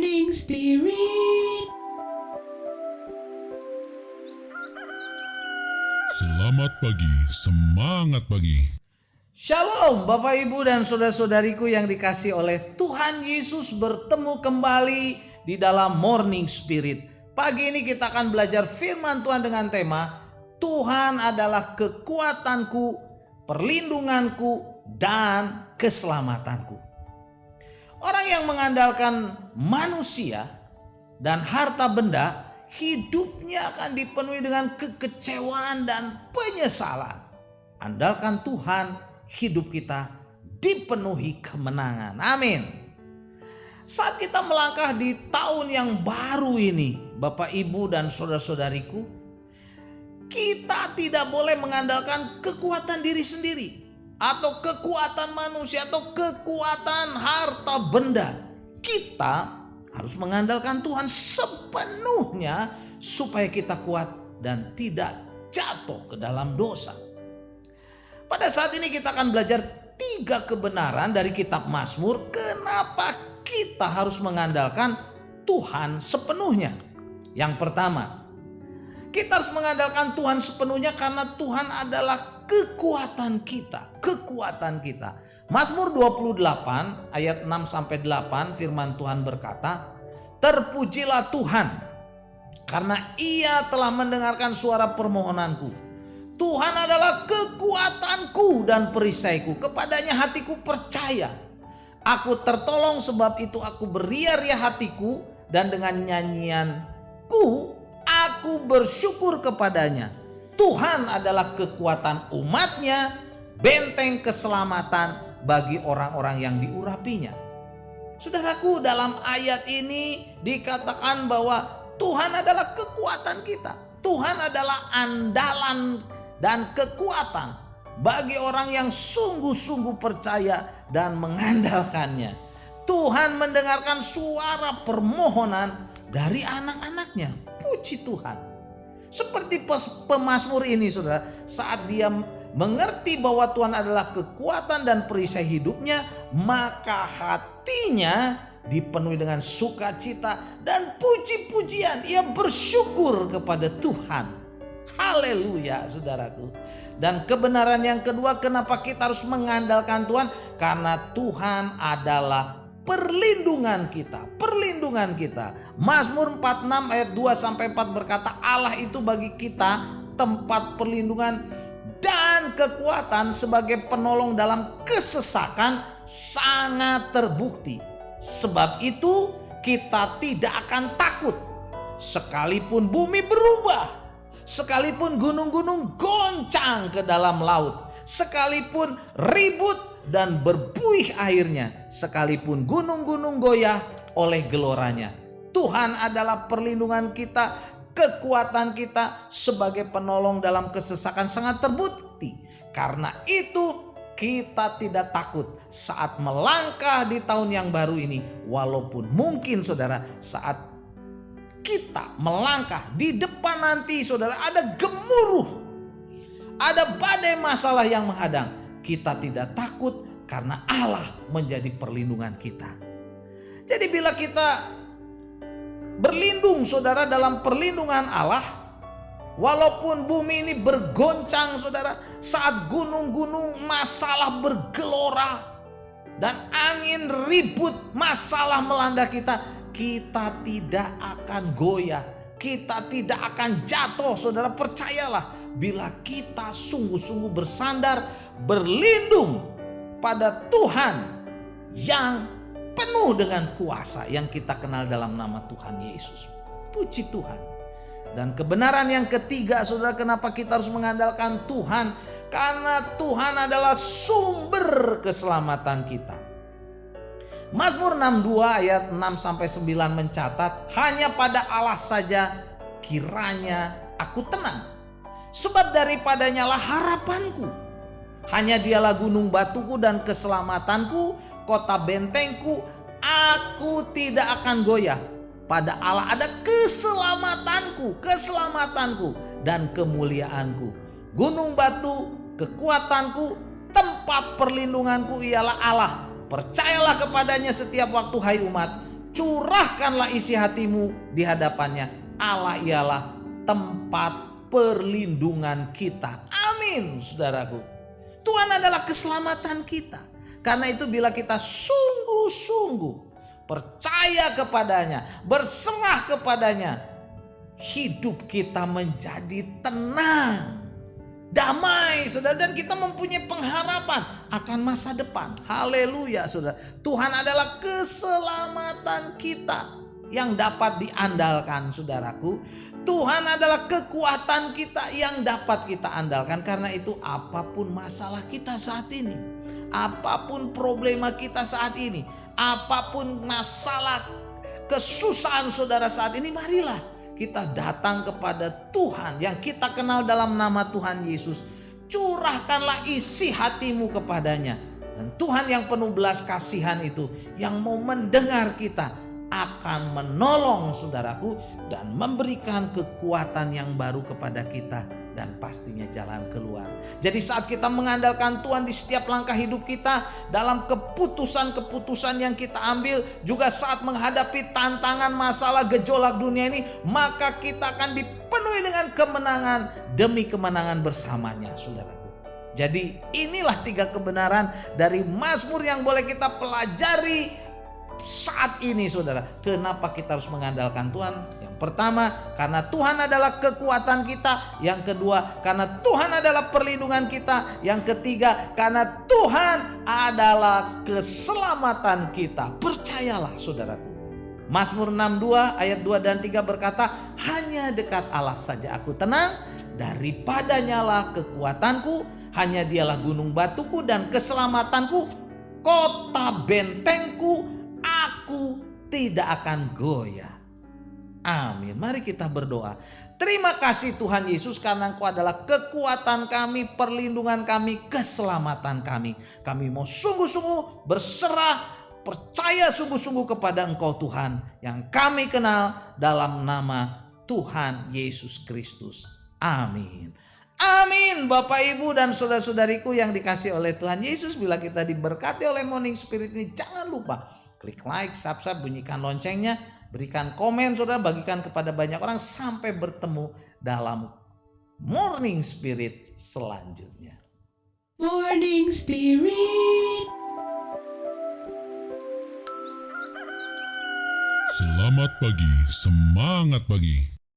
Morning Spirit. Selamat pagi, semangat pagi. Shalom Bapak Ibu dan saudara-saudariku yang dikasih oleh Tuhan Yesus, bertemu kembali di dalam Morning Spirit. Pagi ini kita akan belajar firman Tuhan dengan tema Tuhan adalah kekuatanku, perlindunganku, dan keselamatanku. Orang yang mengandalkan manusia dan harta benda, hidupnya akan dipenuhi dengan kekecewaan dan penyesalan. Andalkan Tuhan, hidup kita dipenuhi kemenangan. Amin. Saat kita melangkah di tahun yang baru ini, Bapak Ibu dan saudara-saudariku, kita tidak boleh mengandalkan kekuatan diri sendiri atau kekuatan manusia atau kekuatan harta benda. Kita harus mengandalkan Tuhan sepenuhnya supaya kita kuat dan tidak jatuh ke dalam dosa. Pada saat ini kita akan belajar 3 kebenaran dari kitab Mazmur. Kenapa kita harus mengandalkan Tuhan sepenuhnya? Yang pertama, kita harus mengandalkan Tuhan sepenuhnya karena Tuhan adalah kekuatan kita. Mazmur 28 ayat 6-8 firman Tuhan berkata, "Terpujilah Tuhan karena Ia telah mendengarkan suara permohonanku. Tuhan adalah kekuatanku dan perisaiku, kepadanya hatiku percaya. Aku tertolong, sebab itu aku beria-ria hatiku, dan dengan nyanyianku aku bersyukur kepadanya. Tuhan adalah kekuatan umatnya, benteng keselamatan bagi orang-orang yang diurapinya." Saudaraku, dalam ayat ini dikatakan bahwa Tuhan adalah kekuatan kita. Tuhan adalah andalan dan kekuatan bagi orang yang sungguh-sungguh percaya dan mengandalkannya. Tuhan mendengarkan suara permohonan dari anak-anaknya. Puji Tuhan. Seperti pemazmur ini, saudara, saat dia mengerti bahwa Tuhan adalah kekuatan dan perisai hidupnya, maka hatinya dipenuhi dengan sukacita dan puji-pujian. Ia bersyukur kepada Tuhan. Haleluya, saudaraku. Dan kebenaran yang kedua, kenapa kita harus mengandalkan Tuhan? Karena Tuhan adalah perlindungan kita. Mazmur 46 ayat 2-4 berkata, Allah itu bagi kita tempat perlindungan dan kekuatan, sebagai penolong dalam kesesakan sangat terbukti. Sebab itu kita tidak akan takut sekalipun bumi berubah, sekalipun gunung-gunung goncang ke dalam laut, sekalipun ribut dan berbuih airnya, sekalipun gunung-gunung goyah oleh geloranya. Tuhan adalah perlindungan kita, kekuatan kita, sebagai penolong dalam kesesakan sangat terbukti. Karena itu kita tidak takut saat melangkah di tahun yang baru ini. Walaupun mungkin, saudara, saat kita melangkah di depan nanti, saudara, ada gemuruh, ada badai masalah yang menghadang, kita tidak takut karena Allah menjadi perlindungan kita. Jadi bila kita berlindung, saudara, dalam perlindungan Allah, walaupun bumi ini bergoncang, saudara, saat gunung-gunung masalah bergelora dan angin ribut masalah melanda kita, kita tidak akan goyah, kita tidak akan jatuh, saudara. Percayalah, bila kita sungguh-sungguh bersandar, berlindung pada Tuhan yang penuh dengan kuasa yang kita kenal dalam nama Tuhan Yesus. Puji Tuhan. Dan kebenaran yang ketiga, saudara, kenapa kita harus mengandalkan Tuhan? Karena Tuhan adalah sumber keselamatan kita. Mazmur 62 ayat 6-9 mencatat, hanya pada Allah saja kiranya aku tenang, sebab daripadanya lah harapanku. Hanya Dialah gunung batuku dan keselamatanku, kota bentengku, aku tidak akan goyah. Pada Allah ada keselamatanku dan kemuliaanku. Gunung batu, kekuatanku, tempat perlindunganku ialah Allah. Percayalah kepadanya setiap waktu, hai umat. Curahkanlah isi hatimu di hadapannya. Allah ialah tempat perlindungan kita. Amin, saudaraku. Tuhan adalah keselamatan kita. Karena itu bila kita sungguh-sungguh percaya kepadanya, berserah kepadanya, hidup kita menjadi tenang, damai, saudara. Dan kita mempunyai pengharapan akan masa depan. Haleluya, saudara. Tuhan adalah keselamatan kita yang dapat diandalkan, saudaraku. Tuhan adalah kekuatan kita yang dapat kita andalkan. Karena itu apapun masalah kita saat ini, apapun problema kita saat ini, apapun masalah kesusahan saudara saat ini, marilah kita datang kepada Tuhan yang kita kenal dalam nama Tuhan Yesus. Curahkanlah isi hatimu kepadanya. Dan Tuhan yang penuh belas kasihan itu, yang mau mendengar kita, akan menolong saudaraku dan memberikan kekuatan yang baru kepada kita dan pastinya jalan keluar. Jadi saat kita mengandalkan Tuhan di setiap langkah hidup kita, dalam keputusan-keputusan yang kita ambil, juga saat menghadapi tantangan, masalah, gejolak dunia ini, maka kita akan dipenuhi dengan kemenangan demi kemenangan bersamanya, saudaraku. Jadi inilah 3 kebenaran dari Mazmur yang boleh kita pelajari saat ini, saudara. Kenapa kita harus mengandalkan Tuhan? Yang pertama, karena Tuhan adalah kekuatan kita. Yang kedua, karena Tuhan adalah perlindungan kita. Yang ketiga, karena Tuhan adalah keselamatan kita. Percayalah, saudaraku. Mazmur 62 ayat 2 dan 3 berkata, hanya dekat Allah saja aku tenang, daripadanya lah kekuatanku, hanya dialah gunung batuku dan keselamatanku, kota bentengku, aku tidak akan goyah. Amin. Mari kita berdoa. Terima kasih Tuhan Yesus, karena Engkau adalah kekuatan kami, perlindungan kami, keselamatan kami. Kami mau sungguh-sungguh berserah, percaya sungguh-sungguh kepada Engkau Tuhan yang kami kenal dalam nama Tuhan Yesus Kristus. Amin. Amin. Bapak, Ibu, dan saudara-saudariku yang dikasih oleh Tuhan Yesus, bila kita diberkati oleh Morning Spirit ini, jangan lupa klik like, subscribe, bunyikan loncengnya, berikan komen, saudara, bagikan kepada banyak orang. Sampai bertemu dalam Morning Spirit selanjutnya. Morning Spirit. Selamat pagi, semangat pagi.